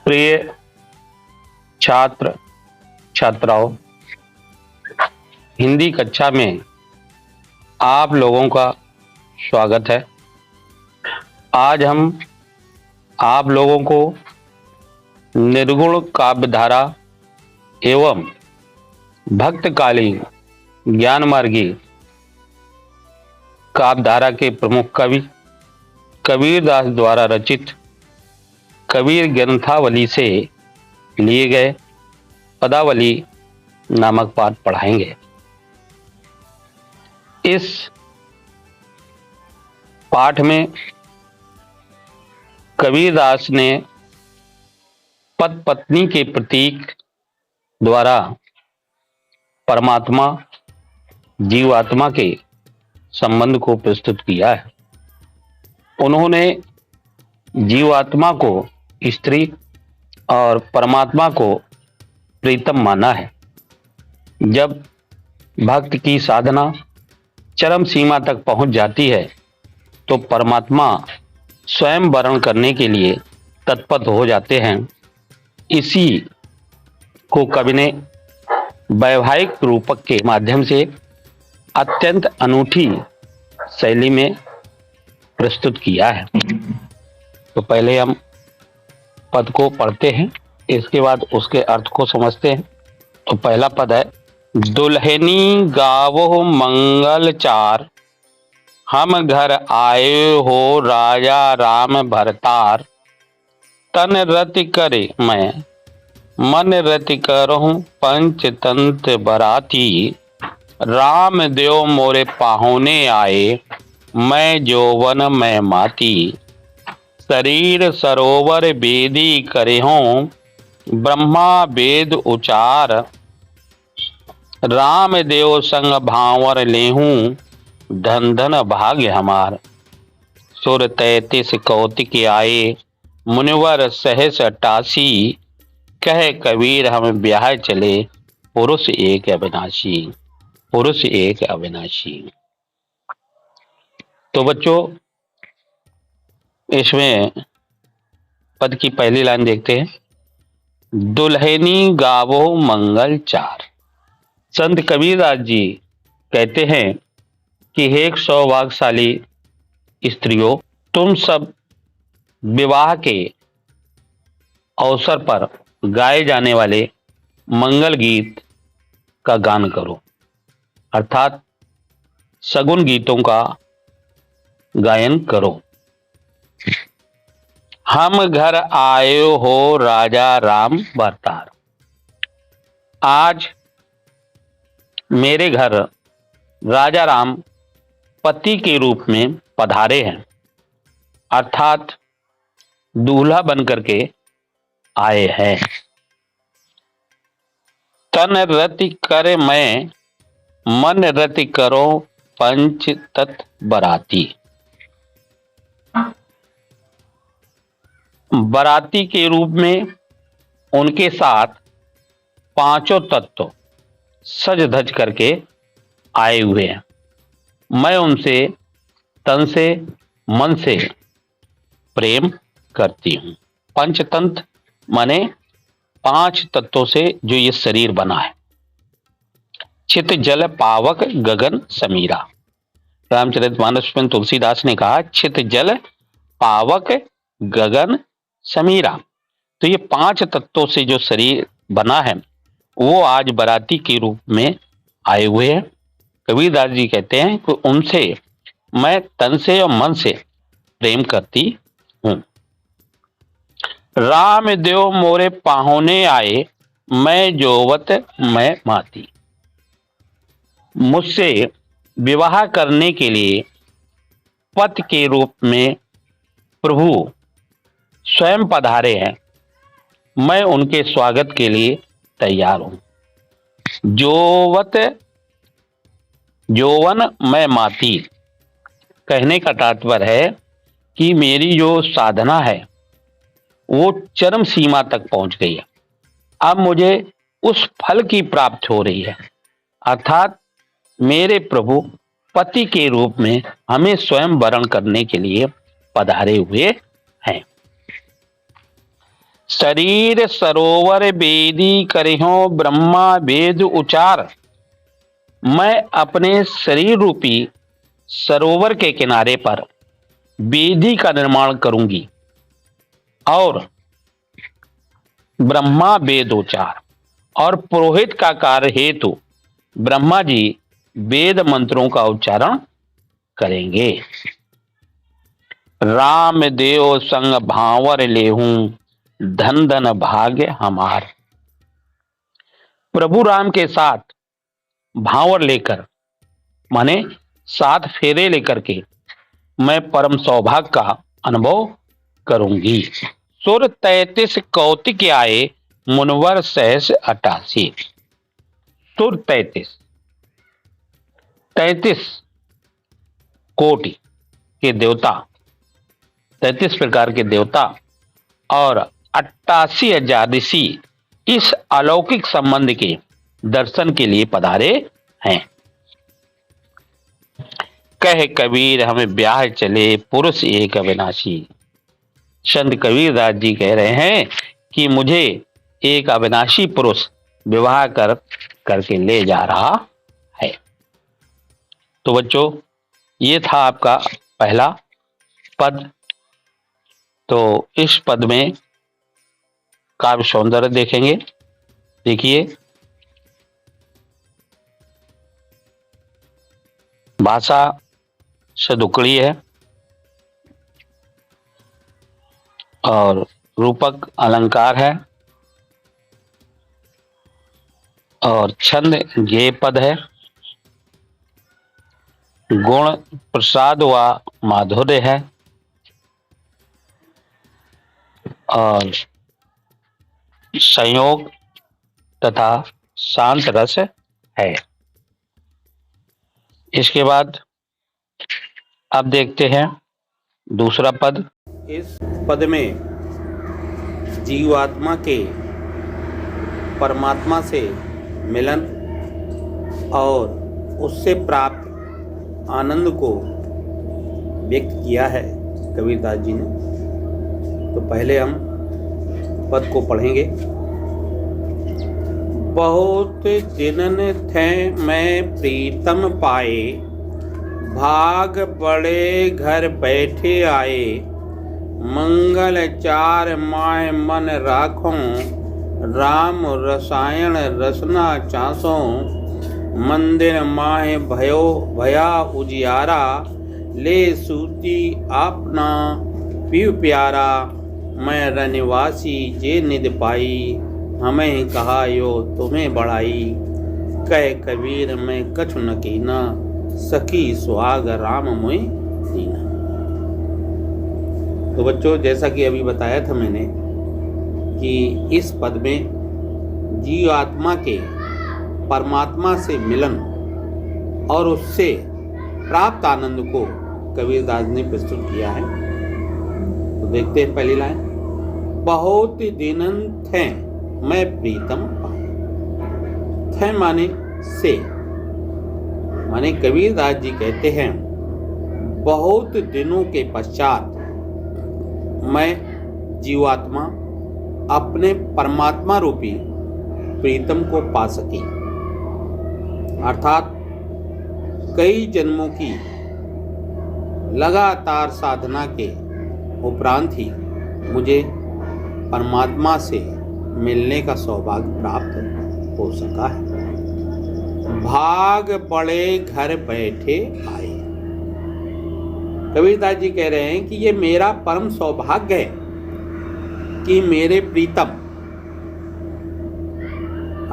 प्रिय छात्र छात्राओं, हिंदी कक्षा में आप लोगों का स्वागत है। आज हम आप लोगों को निर्गुण काव्यधारा एवं भक्तकालीन ज्ञानमार्गी काव्यधारा के प्रमुख कवि कबीरदास द्वारा रचित कबीर ग्रंथावली से लिए गए पदावली नामक पाठ पढ़ाएंगे। इस पाठ में कबीरदास ने पति पत्नी के प्रतीक द्वारा परमात्मा जीवात्मा के संबंध को प्रस्तुत किया है। उन्होंने जीवात्मा को स्त्री और परमात्मा को प्रीतम माना है। जब भक्त की साधना चरम सीमा तक पहुंच जाती है तो परमात्मा स्वयं वरण करने के लिए तत्पर हो जाते हैं। इसी को कवि ने वैवाहिक रूपक के माध्यम से अत्यंत अनूठी शैली में प्रस्तुत किया है। तो पहले हम पद को पढ़ते हैं, इसके बाद उसके अर्थ को समझते हैं। तो पहला पद है, दुल्हनी गावो मंगल चार, हम घर आए हो राजा राम भरतार, तन रति करे मैं मन रति करहूं पंचतंत्र बराती, राम देव मोरे पाहुने आए मैं जोवन मैं माती, शरीर सरोवर वेदी करे हों ब्रह्मा वेद उचार, राम देव संग भावर लेहूं धन धन भाग्य हमार, सुर 33 कौतिक आए मुनिवर सहस 88, कहे कबीर हम ब्याह चले पुरुष एक अविनाशी, पुरुष एक अविनाशी। तो बच्चों, इसमें पद की पहली लाइन देखते हैं, दुल्हनी गावो मंगल चार। संत कबीरदास जी कहते हैं कि हे सौभाग्यशाली स्त्रियों, तुम सब विवाह के अवसर पर गाए जाने वाले मंगल गीत का गान करो, अर्थात सगुन गीतों का गायन करो। हम घर आए हो राजा राम भरतार, आज मेरे घर राजा राम पति के रूप में पधारे हैं, अर्थात दूल्हा बनकर के आए हैं। तन रति करे मैं मन रति करो पंच तत् बराती, बराती के रूप में उनके साथ पांचों तत्व सज धज करके आए हुए हैं। मैं उनसे तन से मन से प्रेम करती हूं। पंचतंत्र माने 5 तत्वों से जो ये शरीर बना है। चित जल पावक गगन समीरा, रामचरितमानस में तुलसीदास ने कहा चित जल पावक गगन समीरा। तो ये 5 तत्वों से जो शरीर बना है वो आज बराती के रूप में आए हुए हैं। कबीरदास जी कहते हैं कि उनसे मैं तन से और मन से प्रेम करती हूं। राम देव मोरे पाहुने आए मैं जोवत मैं माती, मुझसे विवाह करने के लिए पति के रूप में प्रभु स्वयं पधारे हैं। मैं उनके स्वागत के लिए तैयार हूं। जोवत जोवन मैं माती, कहने का तात्पर्य है कि मेरी जो साधना है वो चरम सीमा तक पहुंच गई है। अब मुझे उस फल की प्राप्ति हो रही है, अर्थात मेरे प्रभु पति के रूप में हमें स्वयं वरण करने के लिए पधारे हुए हैं। शरीर सरोवर बेदी करिहो ब्रह्मा वेद उचार। मैं अपने शरीर रूपी सरोवर के किनारे पर वेदी का निर्माण करूंगी और ब्रह्मा वेदोचार और पुरोहित का कार्य हेतु ब्रह्मा जी वेद मंत्रों का उच्चारण करेंगे। राम देव संग भावर लेहूं धन धन भाग्य हमार। प्रभु राम के साथ भावर लेकर माने 7 फेरे लेकर के मैं परम सौभाग्य का अनुभव करूंगी। सुर 33 कौतिक आए मुनवर सहस 88। सुर 33 कोटि के देवता, 33 प्रकार के देवता और 88,000 ऋषि इस अलौकिक संबंध के दर्शन के लिए पधारे हैं। कह कबीर हमें ब्याह चले पुरुष एक अविनाशी। संत कबीरदास जी कह रहे हैं कि मुझे एक अविनाशी पुरुष विवाह करके ले जा रहा है। तो बच्चों, ये था आपका पहला पद। तो इस पद में काव्य सौंदर्य देखेंगे। देखिए, भाषा सदुकड़ी है और रूपक अलंकार है और छंद गेय पद है। गुण प्रसाद व माधुर्य है और संयोग तथा शांत रस है। इसके बाद अब देखते हैं दूसरा पद। इस पद में जीवात्मा के परमात्मा से मिलन और उससे प्राप्त आनंद को व्यक्त किया है कबीरदास जी ने। तो पहले हम पद को पढ़ेंगे। बहुत दिनन थे मैं प्रीतम पाए, भाग बड़े घर बैठे आए। मंगल 4 माह मन राखों, राम रसायन रसना चासों। मंदिर माह भयो भया उजियारा, ले सूती आपना पीव प्यारा। मैं रनिवासी जे निध पाई, हमें कहा यो तुम्हें बढ़ाई। कह कबीर मैं कछु न कीना, सखी सुहाग राम मोहि दीना। तो बच्चों, जैसा कि अभी बताया था मैंने कि इस पद में जीवात्मा के परमात्मा से मिलन और उससे प्राप्त आनंद को कबीरदास ने प्रस्तुत किया है। तो देखते हैं पहली लाइन। बहुत दिनन थे मैं प्रीतम पाए। थे माने से, माने कबीरदास जी कहते हैं बहुत दिनों के पश्चात मैं जीवात्मा अपने परमात्मा रूपी प्रीतम को पा सकी। अर्थात कई जन्मों की लगातार साधना के उपरांत ही मुझे परमात्मा से मिलने का सौभाग्य प्राप्त हो सका है। भाग बड़े घर बैठे आए। कबीरदास जी कह रहे हैं कि ये मेरा परम सौभाग्य है कि मेरे प्रीतम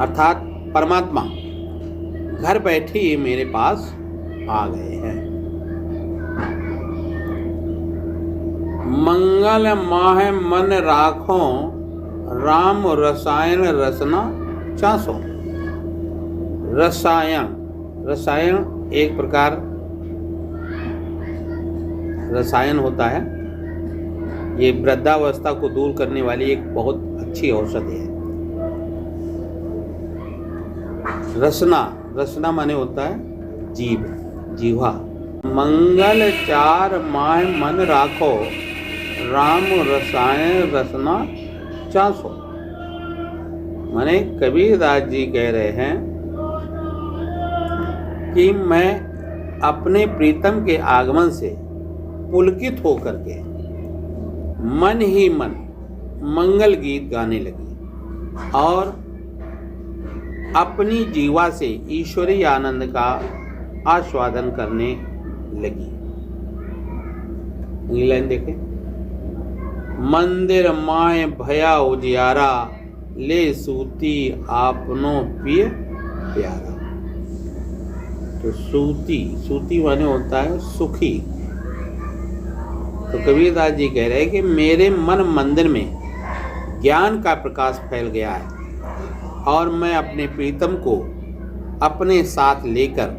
अर्थात परमात्मा घर बैठे ही मेरे पास आ गए हैं। मंगल माह मन राखों, राम रसायन रसना चासों। रसायन एक प्रकार रसायन होता है। ये वृद्धावस्था को दूर करने वाली एक बहुत अच्छी औषधि है। रसना माने होता है जीवा। मंगल 4 माह मन राखो, राम रसायन रसना 50 हो। माने कबीरदास जी कह रहे हैं कि मैं अपने प्रीतम के आगमन से पुलकित होकर के मन ही मन मंगल गीत गाने लगी और अपनी जीवा से ईश्वरीय आनंद का आस्वादन करने लगी। अगली लाइन देखें। मंदिर माय भया उजियारा, ले सूती आपनो पिय प्यारा। तो सूती माने होता है सुखी। तो कबीरदास जी कह रहे हैं कि मेरे मन मंदिर में ज्ञान का प्रकाश फैल गया है और मैं अपने प्रीतम को अपने साथ लेकर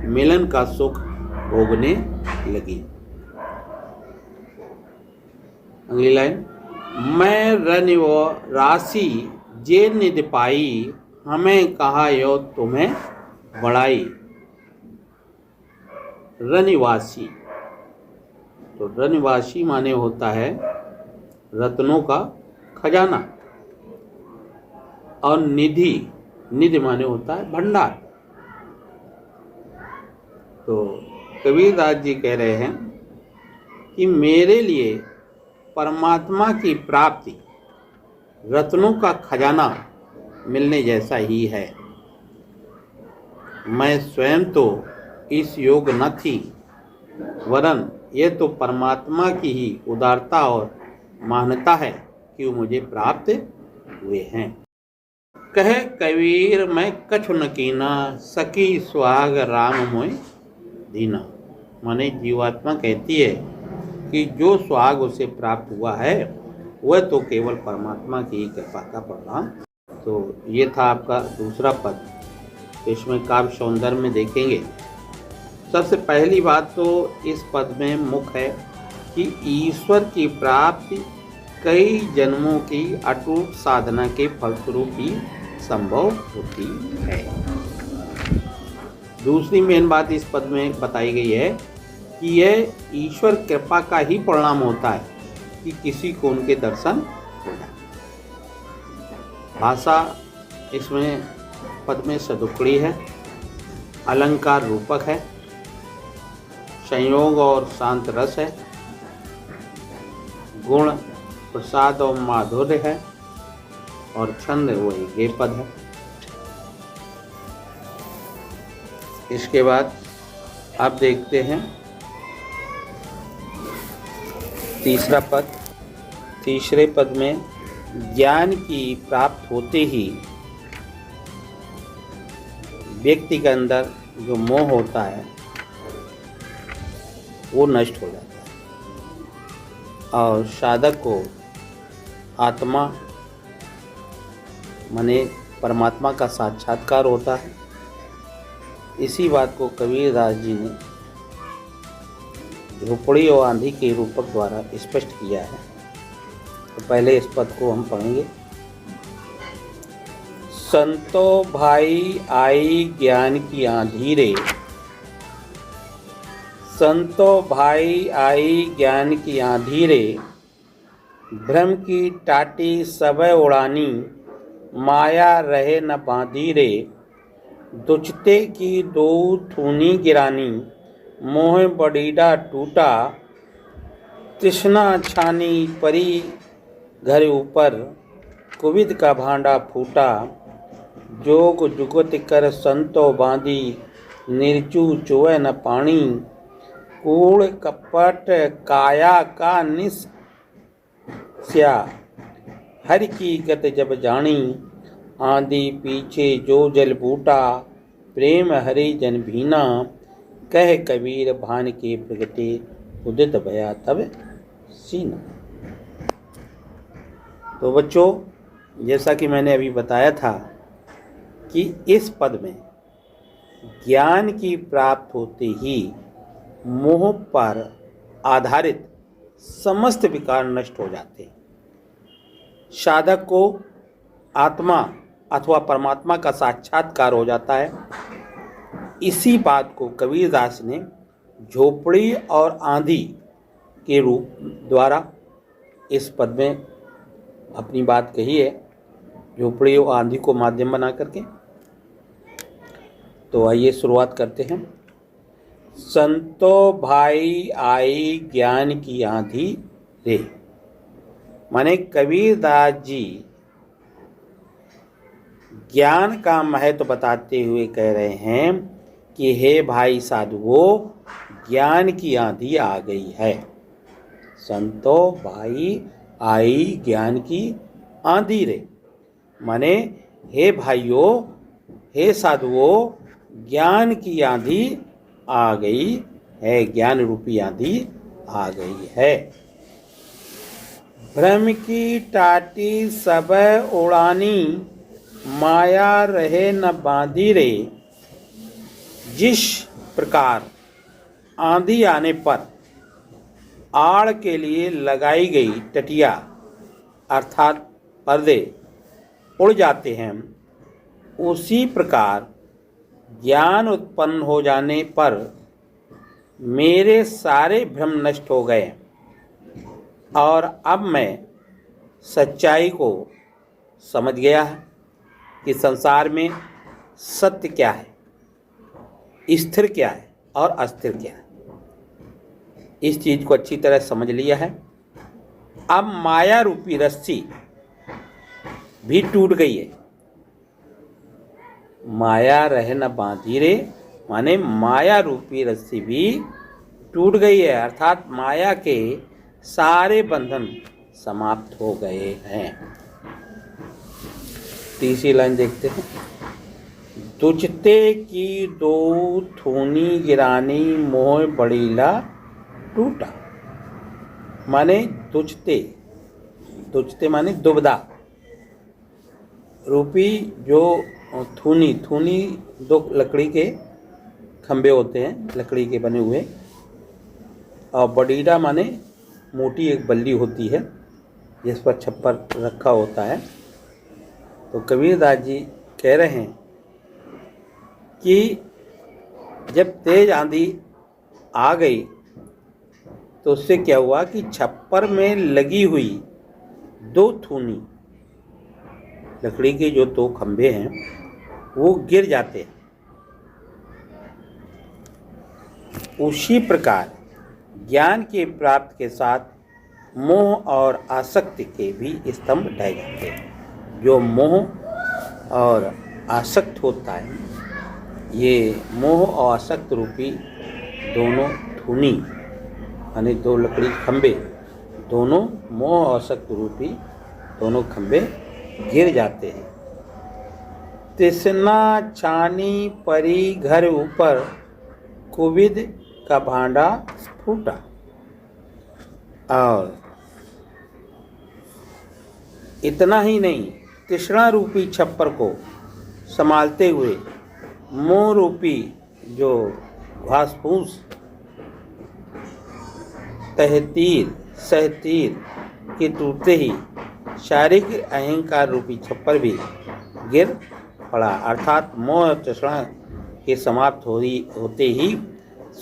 मिलन का सुख भोगने लगी। अगली लाइन। मैं रनिव राशि जे निधि पाई, हमें कहा यो तुम्हें बड़ाई। रनिवासी, तो रनिवासी माने होता है रत्नों का खजाना और निधि माने होता है भंडार। तो कबीरदास जी कह रहे हैं कि मेरे लिए परमात्मा की प्राप्ति रत्नों का खजाना मिलने जैसा ही है। मैं स्वयं तो इस योग न थी, वरन ये तो परमात्मा की ही उदारता और महानता है कि वो मुझे प्राप्त हुए हैं। कह कबीर मैं कछु न कीना, सकी सुहाग राम मोय दीना। माने जीवात्मा कहती है कि जो सुहाग उसे प्राप्त हुआ है वह तो केवल परमात्मा की ही कृपा का परिणाम। तो ये था आपका दूसरा पद। इसमें काव्य सौंदर्य में देखेंगे। सबसे पहली बात तो इस पद में मुख्य है कि ईश्वर की प्राप्ति कई जन्मों की अटूट साधना के फलस्वरूप ही संभव होती है। दूसरी मेन बात इस पद में बताई गई है कि यह ईश्वर कृपा का ही परिणाम होता है कि किसी को उनके दर्शन हो जाए। भाषा इसमें पद में सदुक्कड़ी है, अलंकार रूपक है, संयोग और शांत रस है, गुण प्रसाद और माधुर्य है और छंद वही गे पद है। इसके बाद आप देखते हैं तीसरा पद। तीसरे पद में ज्ञान की प्राप्त होते ही व्यक्ति के अंदर जो मोह होता है वो नष्ट हो जाता है और साधक को आत्मा माने परमात्मा का साक्षात्कार होता है। इसी बात को कबीरदास जी ने झोपड़ी और आंधी के रूपक द्वारा स्पष्ट किया है। तो पहले इस पद को हम पढ़ेंगे। संतो भाई आई ज्ञान की आंधी रे, संतो भाई आई ज्ञान की आंधी रे, भ्रम की टाटी सबे उड़ानी, माया रहे न बांधी रे, दुचते की दो थूनी गिरानी, मोह बडीडा टूटा, तृष्णा छानी परी घर ऊपर, कुविद का भांडा फूटा, जोग जुगत कर संतो बांधी, निर्चू चुए न पानी, कूड़ कपट काया का निस्या, हर की गत जब जानी, आंधी पीछे जो जल बूटा, प्रेम हरि जन भीना, कह कबीर भान के प्रगटे, उदित भया तब सीना। तो बच्चों, जैसा कि मैंने अभी बताया था कि इस पद में ज्ञान की प्राप्त होते ही मोह पर आधारित समस्त विकार नष्ट हो जाते हैं। साधक को आत्मा अथवा परमात्मा का साक्षात्कार हो जाता है। इसी बात को कबीरदास ने झोपड़ी और आंधी के रूप द्वारा इस पद में अपनी बात कही है झोपड़ी और आंधी को माध्यम बना करके। तो आइए शुरुआत करते हैं। संतो भाई आई ज्ञान की आंधी रे, माने कबीरदास जी ज्ञान का महत्व बताते हुए कह रहे हैं कि हे भाई साधुओं, ज्ञान की आंधी आ गई है। संतो भाई आई ज्ञान की आंधी रे, माने हे भाइयों, हे साधुओं, ज्ञान की आंधी आ गई है, ज्ञान रूपी आंधी आ गई है। भ्रम की टाटी सब उड़ानी, माया रहे न बांधी रे। जिस प्रकार आंधी आने पर आड़ के लिए लगाई गई टटिया अर्थात पर्दे उड़ जाते हैं, उसी प्रकार ज्ञान उत्पन्न हो जाने पर मेरे सारे भ्रम नष्ट हो गए और अब मैं सच्चाई को समझ गया है कि संसार में सत्य क्या है, स्थिर क्या है और अस्थिर क्या है। इस चीज को अच्छी तरह समझ लिया है। अब माया रूपी रस्सी भी टूट गई है। माया रहे न बांधी रे, माने माया रूपी रस्सी भी टूट गई है, अर्थात माया के सारे बंधन समाप्त हो गए हैं। तीसरी लाइन देखते हैं। तुझते की दो थूनी गिरानी, मोह बड़ीला टूटा। माने तुझते, तुझते माने दुबदा रूपी जो थूनी, थूनी दो लकड़ी के खंबे होते हैं, लकड़ी के बने हुए, और बडीरा माने मोटी एक बल्ली होती है जिस पर छप्पर रखा होता है। तो कबीरदास जी कह रहे हैं कि जब तेज आंधी आ गई तो उससे क्या हुआ कि छप्पर में लगी हुई दो थूनी लकड़ी के जो दो खंभे हैं वो गिर जाते हैं। उसी प्रकार ज्ञान के प्राप्त के साथ मोह और आसक्ति के भी स्तंभ ढह जाते हैं। जो मोह और आसक्त होता है, ये मोह और आसक्त रूपी दोनों थूनी यानी दो लकड़ी खंबे, दोनों मोह और आसक्त रूपी दोनों खंबे गिर जाते हैं। तिसना छानी परी घर ऊपर, कुविद का भांडा फूटा। और इतना ही नहीं, तृष्णा रूपी छप्पर को संभालते हुए मोह रूपी जो घास फूस तहतीर सहतीर के टूटते ही शारीरिक अहंकार रूपी छप्पर भी गिर पड़ा। अर्थात मोह और तृष्णा के समाप्त होते ही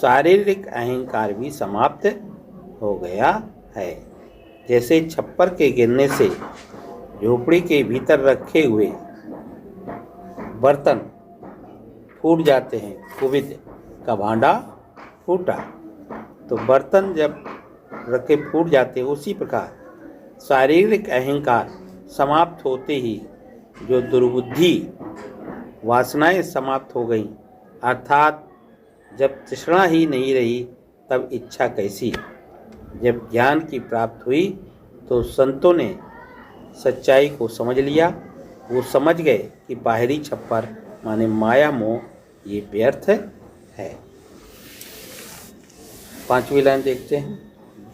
शारीरिक अहंकार भी समाप्त हो गया है। जैसे छप्पर के गिरने से झोपड़ी के भीतर रखे हुए बर्तन फूट जाते हैं, कुविद का भांडा फूटा। तो बर्तन जब रखे फूट जाते हैं, उसी प्रकार शारीरिक अहंकार समाप्त होते ही जो दुर्बुद्धि वासनाएं समाप्त हो गई, अर्थात जब तृष्णा ही नहीं रही तब इच्छा कैसी। जब ज्ञान की प्राप्त हुई तो संतों ने सच्चाई को समझ लिया। वो समझ गए कि बाहरी छप्पर माने माया मोह ये व्यर्थ है। पांचवी लाइन देखते हैं।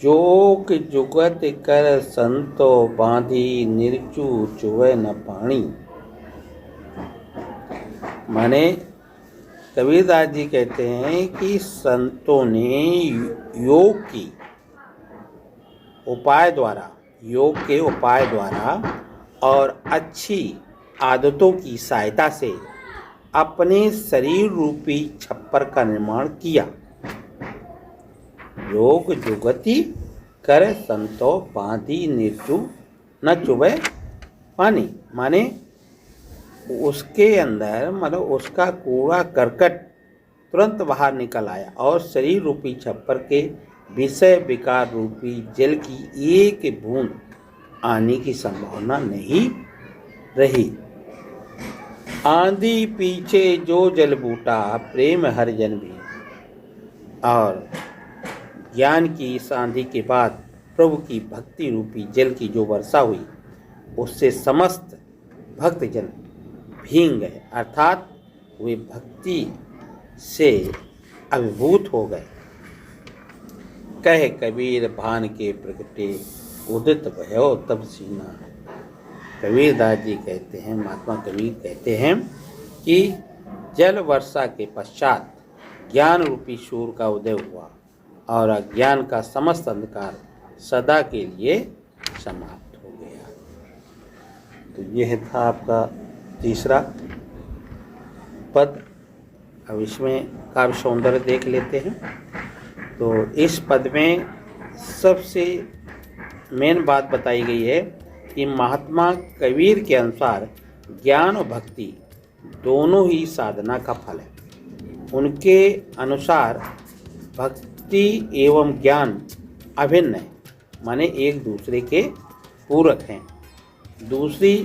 जोग जुगत कर संतो बांधी, निर्चु चुवे न पानी। माने कबीरदास जी कहते हैं कि संतों ने योग की उपाय द्वारा, योग के उपाय द्वारा और अच्छी आदतों की सहायता से अपने शरीर रूपी छप्पर का निर्माण किया। योग जुगति कर संतो बांधी, निर्जु न चुभे पानी, माने उसके अंदर मतलब उसका कूड़ा करकट तुरंत बाहर निकल आया और शरीर रूपी छप्पर के विषय विकार रूपी जल की एक बूंद आने की संभावना नहीं रही। आंधी पीछे जो जल बूटा प्रेम हर जन भी, और ज्ञान की इस आंधी के बाद प्रभु की भक्ति रूपी जल की जो वर्षा हुई उससे समस्त भक्त जन भींग गए, अर्थात वे भक्ति से अभिभूत हो गए। कहे कबीर भान के प्रगटे उदित भयो तब सीना। कबीरदास जी कहते हैं, महात्मा कबीर कहते हैं कि जल वर्षा के पश्चात ज्ञान रूपी सूर्य का उदय हुआ और अज्ञान का समस्त अंधकार सदा के लिए समाप्त हो गया। तो यह था आपका तीसरा पद। अब इसमें काव्य सौंदर्य देख लेते हैं। तो इस पद में सबसे मेन बात बताई गई है कि महात्मा कबीर के अनुसार ज्ञान और भक्ति दोनों ही साधना का फल है। उनके अनुसार भक्ति एवं ज्ञान अभिन्न है, माने एक दूसरे के पूरक हैं। दूसरी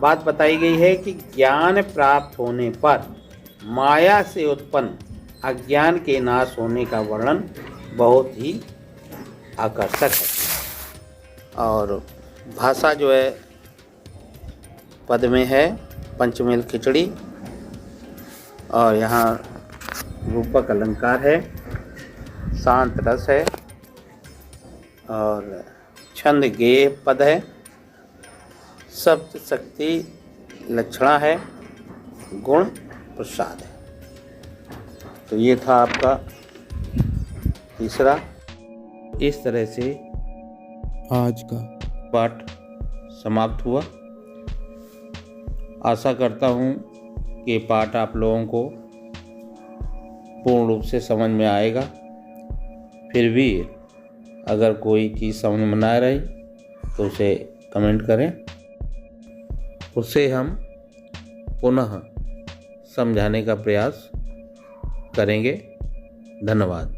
बात बताई गई है कि ज्ञान प्राप्त होने पर माया से उत्पन्न अज्ञान के नाश होने का वर्णन बहुत ही आकर्षक है। और भाषा जो है पद में है पंचमेल खिचड़ी, और यहाँ रूपक अलंकार है, शांत रस है, और छंद गेय पद है, सप्त शक्ति लक्षणा है, गुण प्रसाद है। तो ये था आपका तीसरा। इस तरह से आज का पाठ समाप्त हुआ। आशा करता हूँ कि पाठ आप लोगों को पूर्ण रूप से समझ में आएगा। फिर भी अगर कोई चीज़ समझ में ना रही तो उसे कमेंट करें, उसे हम पुनः समझाने का प्रयास करेंगे। धन्यवाद।